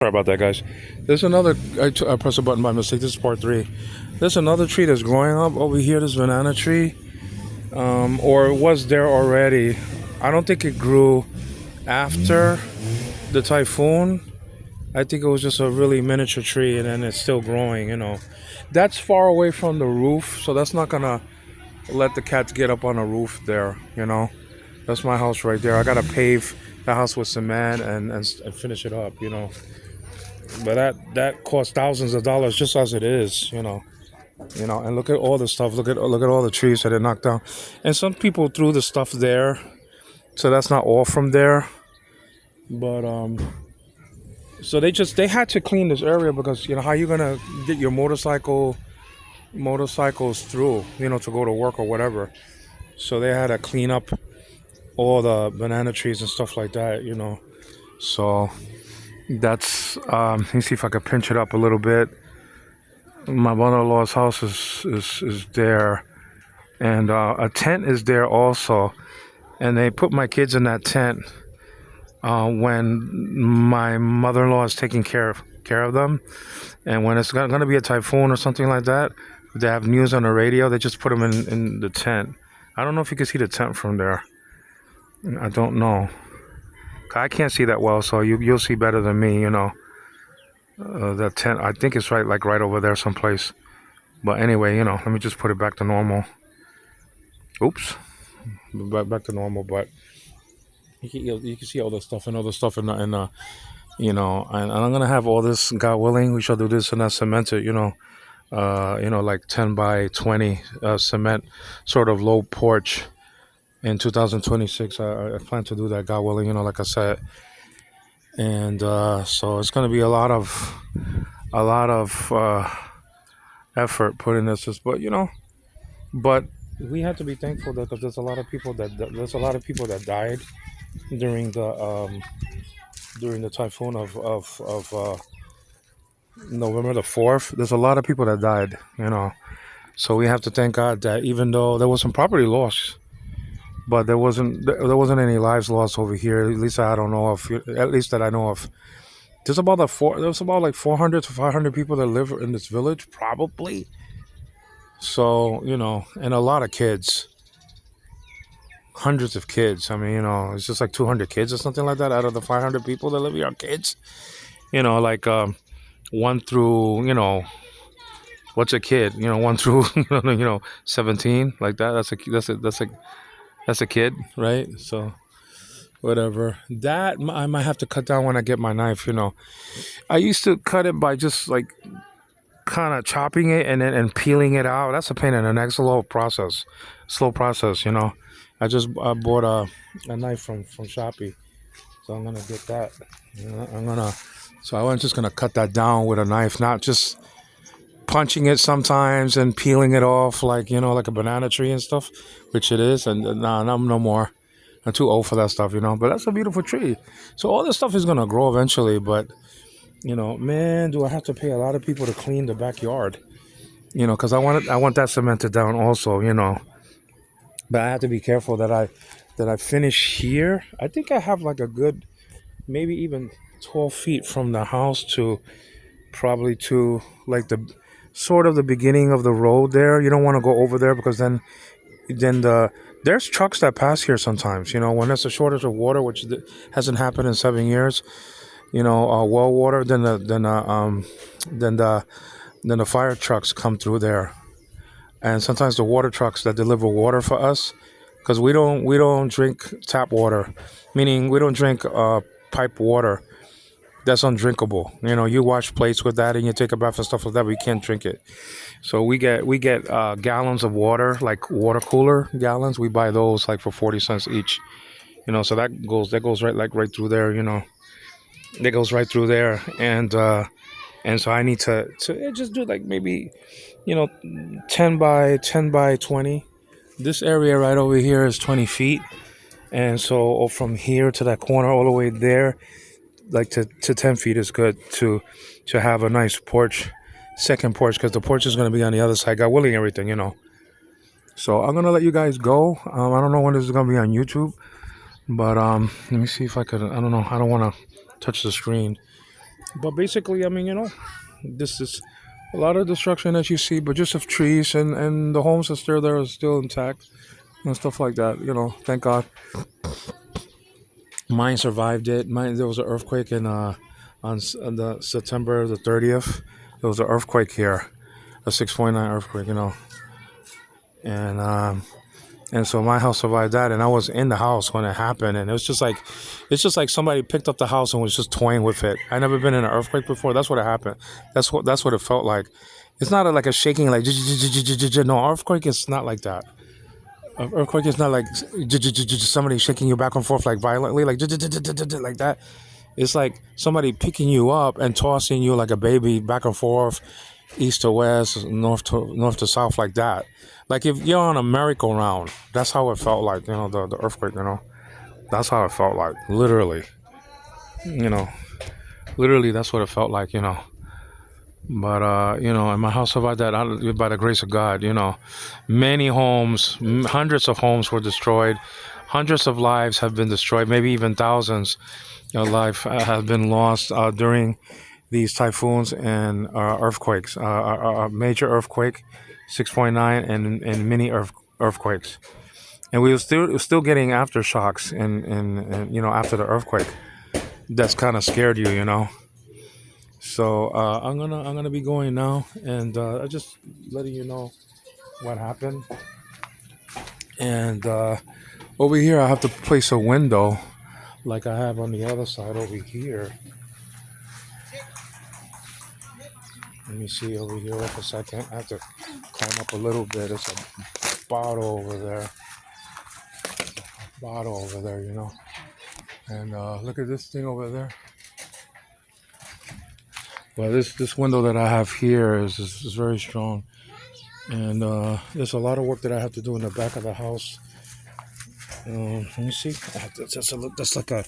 Sorry about that, guys. There's another. I pressed a button by mistake. This is part three. There's another tree that's growing up over here. This banana tree, or it was there already. I don't think it grew after the typhoon. I think it was just a really miniature tree, and then it's still growing. That's far away from the roof, so that's not gonna let the cats get up on the roof there. That's my house right there. I gotta pave the house with cement and finish it up. But that costs thousands of dollars just as it is. And look at all the stuff. Look at all the trees that it knocked down, and some people threw the stuff there, so that's not all from there. But so they had to clean this area because how you gonna get your motorcycles through, to go to work or whatever. So they had to clean up all the banana trees and stuff like that. So that's let me see if I could pinch it up a little bit. My mother-in-law's house is there, and a tent is there also, and they put my kids in that tent when my mother-in-law is taking care of them, and when it's going to be a typhoon or something like that, they have news on the radio. They just put them in the tent. I don't know if you can see the tent from there. I don't know. I can't see that well, so you'll see better than me. That tent. I think it's right over there someplace. But anyway, let me just put it back to normal. Oops, back to normal. But you can see all the stuff and all the stuff and I'm gonna have all this. God willing, we shall do this and that cemented. Like 10 by 20 cement, sort of low porch in 2026. I plan to do that. God willing, like I said, and so it's gonna be a lot of effort put in this, but we have to be thankful that because there's a lot of people that died during the typhoon of November the 4th. There's a lot of people that died. So we have to thank God that even though there was some property loss, but there wasn't any lives lost over here. At least I don't know of. At least that I know of. There's about like 400 to 500 people that live in this village, probably. So and a lot of kids, hundreds of kids. I mean, it's just like 200 kids or something like that out of the 500 people that live here are kids. Like one through what's a kid? One through 17, like that. That's a kid, right? So whatever. That I might have to cut down when I get my knife. I used to cut it by just like kind of chopping it and peeling it out. That's a pain in the neck. It's a slow process. I bought a knife from Shopee, so I'm gonna get that. So I'm just gonna cut that down with a knife, not just punching it sometimes and peeling it off like a banana tree and stuff, which it is. And nah, no more. I'm too old for that stuff. But that's a beautiful tree. So all this stuff is gonna grow eventually, but man, do I have to pay a lot of people to clean the backyard? Because I want that cemented down also. But I have to be careful that I finish here. I think I have like a good, maybe even 12 feet from the house to probably to like the sort of the beginning of the road there. You don't want to go over there because there's trucks that pass here sometimes. When there's a shortage of water, which hasn't happened in 7 years. Well water, then the fire trucks come through there, and sometimes the water trucks that deliver water for us, because we don't drink tap water, meaning we don't drink pipe water. That's undrinkable. You wash plates with that and you take a bath and stuff like that, but you can't drink it. So we get gallons of water, like water cooler gallons. We buy those like for 40 cents each. So that goes right through there. That goes right through there, and so I need to just do like maybe 10 by 20. This area right over here is 20 feet, and so from here to that corner all the way there, like to 10 feet is good to have a nice porch, second porch, because the porch is going to be on the other side. God willing, everything. So I'm gonna let you guys go. I don't know when this is gonna be on YouTube, but let me see if I could. I don't know. I don't want to touch the screen. But basically, I mean, this is a lot of destruction that you see, but just of trees and the homes that still there are still intact and stuff like that. Thank God. Mine survived it. Mine There was an earthquake on the September the 30th. There was an earthquake here, a 6.9 earthquake. And so my house survived that, and I was in the house when it happened, and it's just like somebody picked up the house and was just toying with it. I never been in an earthquake before. That's what it happened. That's what it felt like. It's not like a shaking like no, earthquake is not like that. Earthquake is not like somebody shaking you back and forth like violently like like that. It's like somebody picking you up and tossing you like a baby back and forth, east to west, north to south, like that. Like if you're on a merry-go-round, that's how it felt like. The earthquake. That's how it felt like. Literally, you know, literally, that's what it felt like. But and my house survived that by the grace of God. Many homes, hundreds of homes were destroyed. Hundreds of lives have been destroyed. Maybe even thousands of life have been lost during these typhoons and earthquakes. A major earthquake, 6.9, and mini earthquakes. And we were still getting aftershocks and after the earthquake. That's kind of scared you. So I'm gonna be going now, and I just letting you know what happened. And over here, I have to place a window like I have on the other side over here. Let me see over here for a second. I have to climb up a little bit. It's a bottle over there. Bottle over there. And look at this thing over there. Well, this window that I have here is very strong. And there's a lot of work that I have to do in the back of the house. Let me see. That's like a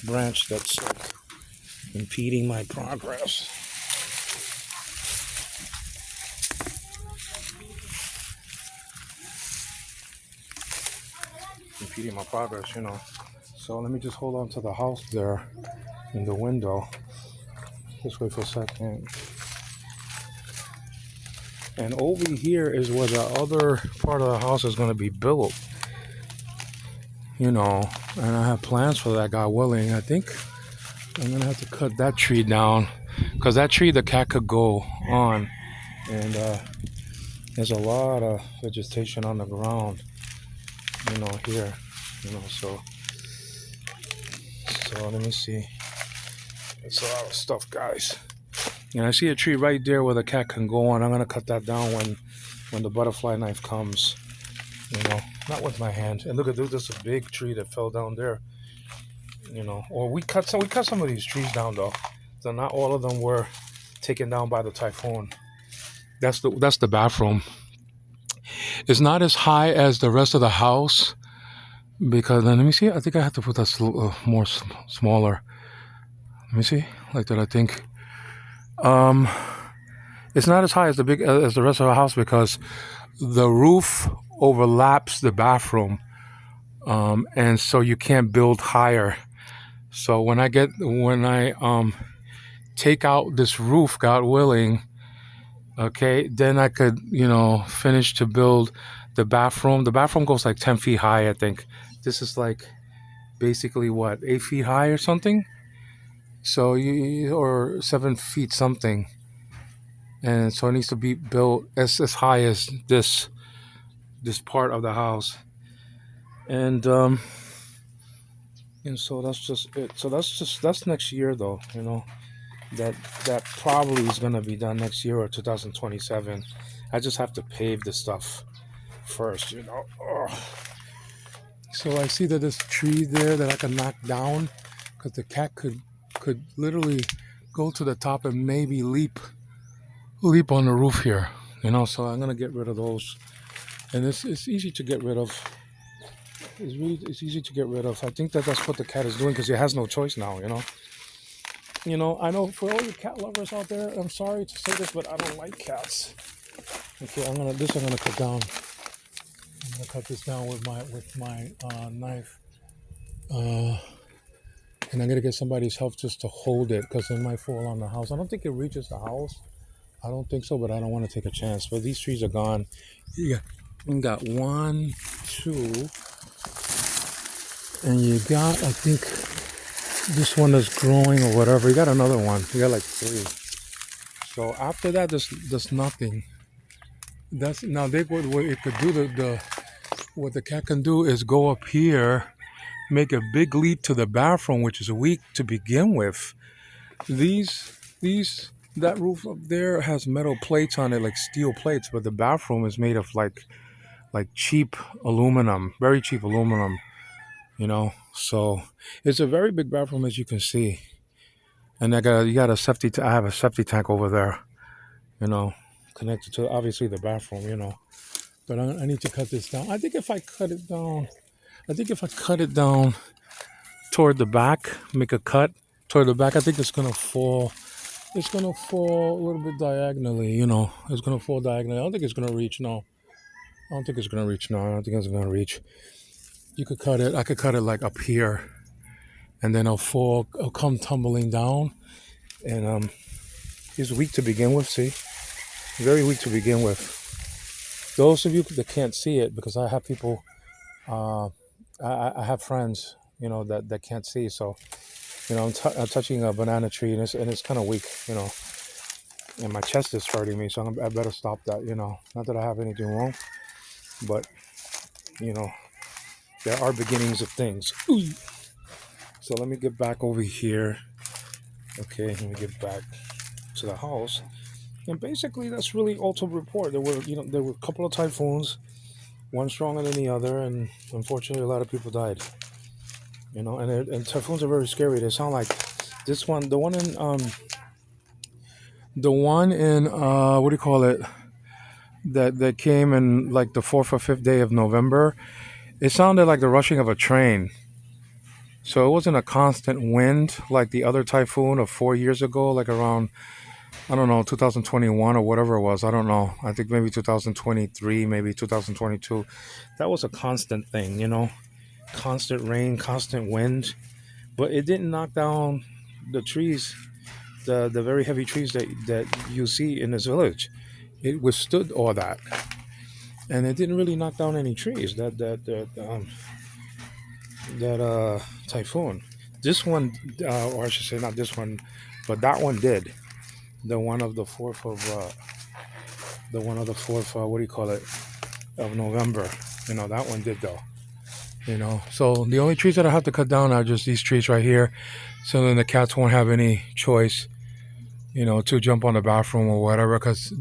branch that's like impeding my progress. Impeding my progress. So let me just hold on to the house there in the window. Just wait for a second. And over here is where the other part of the house is going to be built. And I have plans for that, God willing. I think I'm going to have to cut that tree down because that tree the cat could go on. And there's a lot of vegetation on the ground, here. So let me see. It's a lot of stuff, guys. And I see a tree right there where the cat can go on. I'm gonna cut that down when the butterfly knife comes. Not with my hand. And look at this a big tree that fell down there. Or we cut some of these trees down though. So not all of them were taken down by the typhoon. That's the bathroom. It's not as high as the rest of the house because let me see. I think I have to put that more smaller. Let me see, like that. I think. It's not as high as the rest of the house because the roof overlaps the bathroom, and so you can't build higher. So when I take out this roof, God willing, okay, then I could finish to build the bathroom. The bathroom goes like 10 feet high, I think. This is like basically what, 8 feet high or something. So or 7 feet something. And so it needs to be built as high as this part of the house. And so that's just it. So that's next year though, that probably is gonna be done next year or 2027. I just have to pave this stuff first. So I see that there's a tree there that I can knock down because the cat could literally go to the top and maybe leap on the roof here. So I'm gonna get rid of those, and it's easy to get rid of. It's easy to get rid of. I think that's what the cat is doing because it has no choice now. I know for all you cat lovers out there, I'm sorry to say this, but I don't like cats. Okay, I'm gonna cut down. I'm gonna cut this down with my knife. and I'm gonna get somebody's help just to hold it because it might fall on the house. I don't think it reaches the house. I don't think so, but I don't want to take a chance. But these trees are gone. Yeah, you got one, two, and you got, I think, this one is growing or whatever. You got another one. You got like three. So after that, there's nothing. That's now they what it could do the what the cat can do is go up here, make a big leap to the bathroom, which is weak to begin with. These that roof up there has metal plates on it, like steel plates, but the bathroom is made of like cheap aluminum, very cheap aluminum. So it's a very big bathroom as you can see, and you got a I have a septic tank over there, you know, connected to obviously the bathroom, But I need to cut this down. I think if I cut it down, toward the back, make a cut toward the back, I think it's gonna fall. It's gonna fall a little bit diagonally, It's gonna fall diagonally. I don't think it's gonna reach. No, I don't think it's gonna reach. No, I don't think it's gonna reach. You could cut it. I could cut it like up here, and then I'll come tumbling down, and it's weak to begin with. See, very weak to begin with. Those of you that can't see it, because I have people, I have friends, that can't see. So, I'm touching a banana tree, and it's kind of weak, and my chest is hurting me. So I better stop that, Not that I have anything wrong, but there are beginnings of things. Ooh. So let me get back over here. Okay, let me get back to the house. And basically, that's really all to report. There were a couple of typhoons, one stronger than the other, and unfortunately, a lot of people died. And typhoons are very scary. They sound like this one, the one in what do you call it? That came in like the 4th or 5th day of November. It sounded like the rushing of a train. So it wasn't a constant wind like the other typhoon of 4 years ago, like around, I don't know, 2021 or whatever it was. I don't know. I think maybe 2023, maybe 2022. That was a constant thing, constant rain, constant wind. But it didn't knock down the trees, the very heavy trees that you see in this village. It withstood all that. And it didn't really knock down any trees, that typhoon. This one, or I should say not this one, but that one did. The one of the 4th what do you call it, of November. That one did though. So the only trees that I have to cut down are just these trees right here. So then the cats won't have any choice, to jump on the bathroom or whatever, because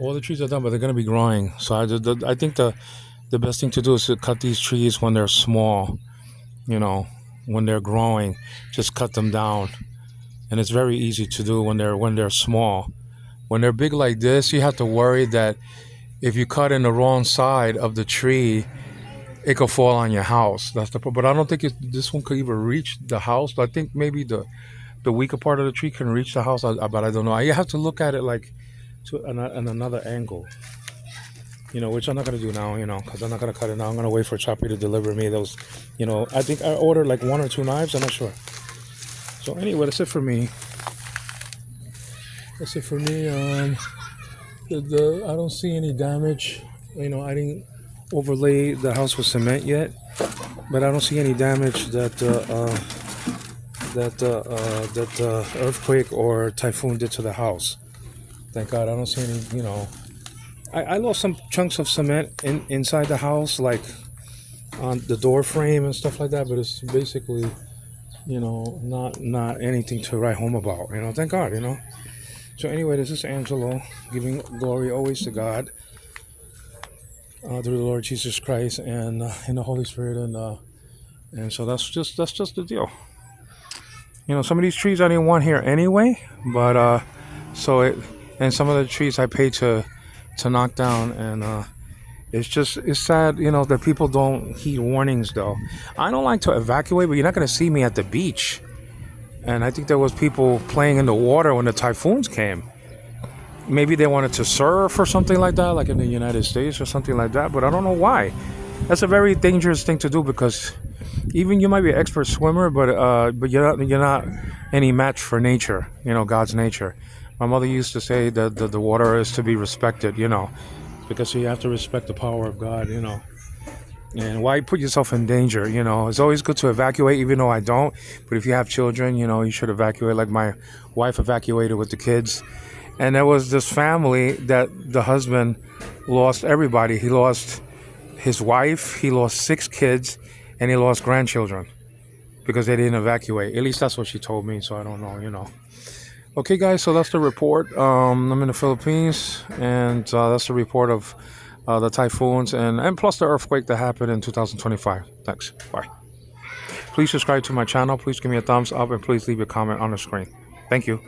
all the trees are done, but they're going to be growing. So I think the best thing to do is to cut these trees when they're small, when they're growing, just cut them down. And it's very easy to do when they're small. When they're big like this, you have to worry that if you cut in the wrong side of the tree, it could fall on your house. That's the problem. But I don't think this one could even reach the house. But I think maybe the weaker part of the tree can reach the house. But I don't know. You have to look at it like to an another angle. Which I'm not gonna do now. Because I'm not gonna cut it now. I'm gonna wait for Choppy to deliver me those. I think I ordered like 1 or 2 knives. I'm not sure. So anyway, that's it for me. I don't see any damage. I didn't overlay the house with cement yet, but I don't see any damage that earthquake or typhoon did to the house. Thank God, I don't see any. I lost some chunks of cement inside the house, like on the door frame and stuff like that. But it's basically, not anything to write home about. Thank God. So anyway, this is Angelo, giving glory always to God, through the Lord Jesus Christ and in the Holy Spirit, and so that's just the deal. Some of these trees I didn't want here anyway, but and some of the trees I paid to knock down, and it's sad, that people don't heed warnings though. I don't like to evacuate, but you're not going to see me at the beach. And I think there was people playing in the water when the typhoons came. Maybe they wanted to surf or something like that, like in the United States or something like that. But I don't know why. That's a very dangerous thing to do because even you might be an expert swimmer, but you're not any match for nature. You know, God's nature. My mother used to say that the water is to be respected. You know, because you have to respect the power of God. You know, and why put yourself in danger? You know, it's always good to evacuate, even though I don't. But if you have children, you know, you should evacuate. Like my wife evacuated with the kids, and there was this family that the husband lost everybody. He lost his wife, he lost 6 kids, and he lost grandchildren because they didn't evacuate. At least that's what she told me, so I don't know, you know. Okay, guys, so that's the report. I'm in the Philippines, and that's the report of the typhoons and plus the earthquake that happened in 2025. Thanks. Bye. Please subscribe to my channel. Please give me a thumbs up, and please leave a comment on the screen. Thank you.